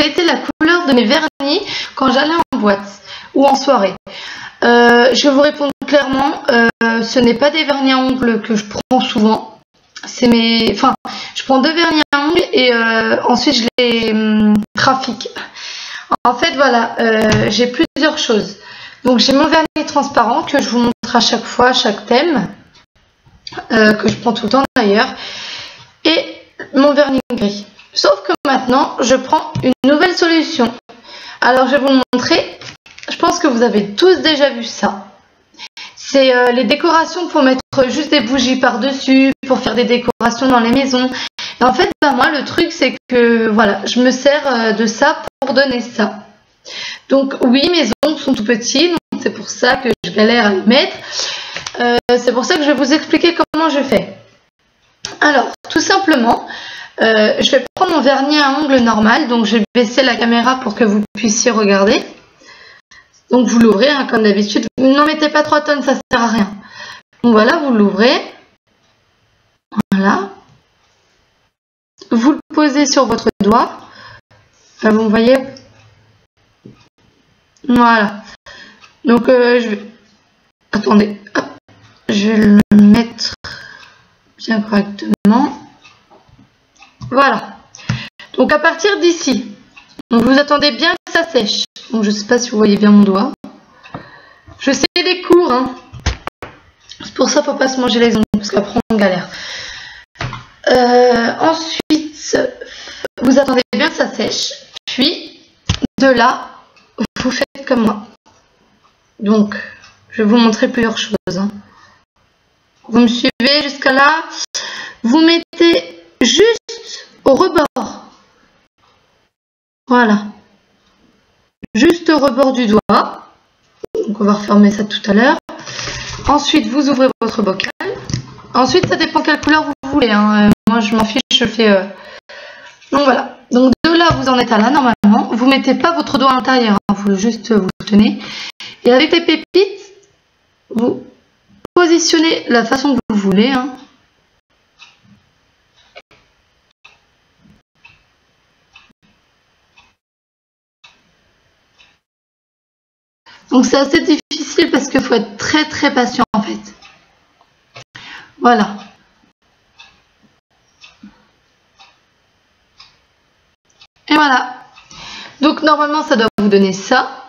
a été la couleur de mes vernis quand j'allais en boîte ou en soirée. Je vais vous répondre clairement, ce n'est pas des vernis à ongles que je prends souvent. C'est mes... Enfin, je prends 2 vernis à ongles et ensuite je les trafique. En fait, voilà, j'ai plusieurs choses. Donc j'ai mon vernis transparent que je vous montre à chaque fois, à chaque thème, que je prends tout le temps d'ailleurs, et mon vernis gris. Sauf que maintenant, je prends une nouvelle solution. Alors je vais vous le montrer. Je pense que vous avez tous déjà vu ça. C'est les décorations pour mettre juste des bougies par-dessus, pour faire des décorations dans les maisons. Et en fait, moi, le truc, c'est que voilà, je me sers de ça pour donner ça. Donc oui, mes ongles sont tout petits, donc c'est pour ça que je galère à les mettre. C'est pour ça que je vais vous expliquer comment je fais. Alors, tout simplement, je vais prendre mon vernis à ongles normal, donc je vais baisser la caméra pour que vous puissiez regarder. Donc vous l'ouvrez, hein, comme d'habitude. N'en mettez pas 3 tonnes, ça sert à rien. Donc voilà, vous l'ouvrez. Voilà. Vous le posez sur votre doigt. Vous voyez. Voilà. Donc je vais... Attendez. Hop. Je vais le mettre bien correctement. Voilà. Donc à partir d'ici, vous attendez bien que ça sèche. Donc je ne sais pas si vous voyez bien mon doigt. Je sais les cours, hein. C'est pour ça qu'il ne faut pas se manger les ongles, parce qu'après on galère. Ensuite, vous attendez bien que ça sèche. Puis, de là, vous faites comme moi. Donc, je vais vous montrer plusieurs choses, hein. Vous me suivez jusqu'à là. Vous mettez juste au rebord. Voilà. Juste au rebord du doigt. Donc on va refermer ça tout à l'heure. Ensuite, vous ouvrez votre bocal. Ensuite, ça dépend quelle couleur vous voulez, hein. Moi, je m'en fiche, je fais... Donc voilà. Donc de là, vous en êtes à là, normalement. Vous mettez pas votre doigt à l'intérieur, hein. Vous juste vous le tenez. Et avec les pépites, vous positionnez la façon que vous voulez, hein. Donc c'est assez difficile parce qu'il faut être très patient en fait. Voilà. Et voilà. Donc normalement ça doit vous donner ça.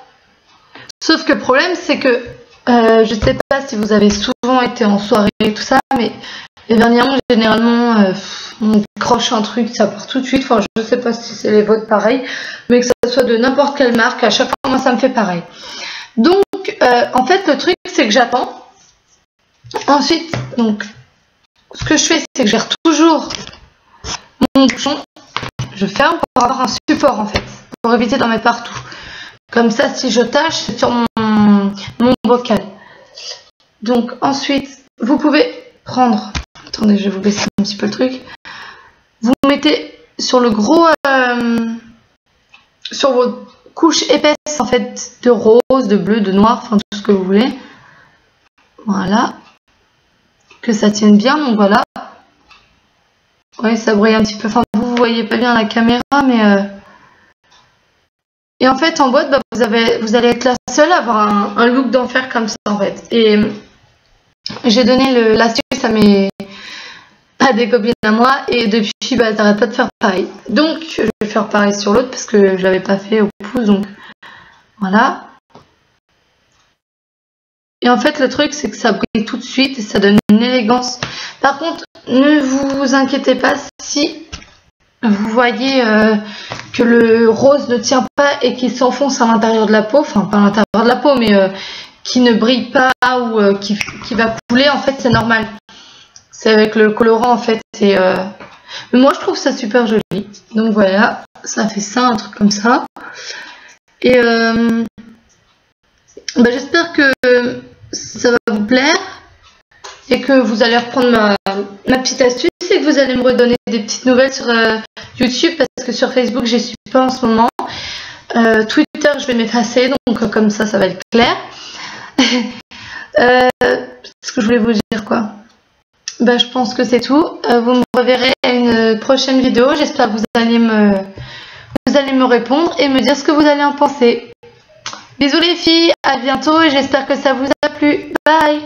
Sauf que le problème c'est que je ne sais pas si vous avez souvent été en soirée et tout ça, mais les vernis à ongles généralement on croche un truc, ça part tout de suite. Enfin je ne sais pas si c'est les vôtres pareil, mais que ça soit de n'importe quelle marque, à chaque fois moi ça me fait pareil. Donc, en fait, le truc, c'est que j'attends. Ensuite, donc, ce que je fais, c'est que je gère toujours mon bouchon. Je ferme pour avoir un support, en fait, pour éviter d'en mettre partout. Comme ça, si je tâche, c'est sur mon bocal. Donc, ensuite, vous pouvez prendre... Attendez, je vais vous baisser un petit peu le truc. Vous mettez sur le gros... sur vos... couche épaisse en fait de rose, de bleu, de noir, enfin tout ce que vous voulez. Voilà. Que ça tienne bien, donc voilà. Oui, ça brille un petit peu. Enfin, vous voyez pas bien la caméra, mais... Et en fait, en boîte, bah, vous allez être la seule à avoir un look d'enfer comme ça en fait. Et j'ai donné l'astuce à des copines à moi et depuis, bah, elles n'arrêtent pas de faire pareil. Donc, je vais faire pareil sur l'autre parce que je l'avais pas fait au pouce, donc voilà. Et en fait, le truc, c'est que ça brille tout de suite et ça donne une élégance. Par contre, ne vous inquiétez pas si vous voyez que le rose ne tient pas et qu'il s'enfonce à l'intérieur de la peau, enfin pas à l'intérieur de la peau, mais qui ne brille pas ou qui va couler, en fait, c'est normal. C'est avec le colorant en fait. Et moi je trouve ça super joli. Donc voilà, ça fait ça, un truc comme ça. Et bah, j'espère que ça va vous plaire et que vous allez reprendre ma petite astuce et que vous allez me redonner des petites nouvelles sur YouTube parce que sur Facebook j'y suis pas en ce moment. Twitter je vais m'effacer donc comme ça va être clair. Ce que je voulais vous dire quoi. Bah, je pense que c'est tout. Vous me reverrez à une prochaine vidéo. J'espère que vous allez vous allez me répondre et me dire ce que vous allez en penser. Bisous les filles, à bientôt et j'espère que ça vous a plu. Bye!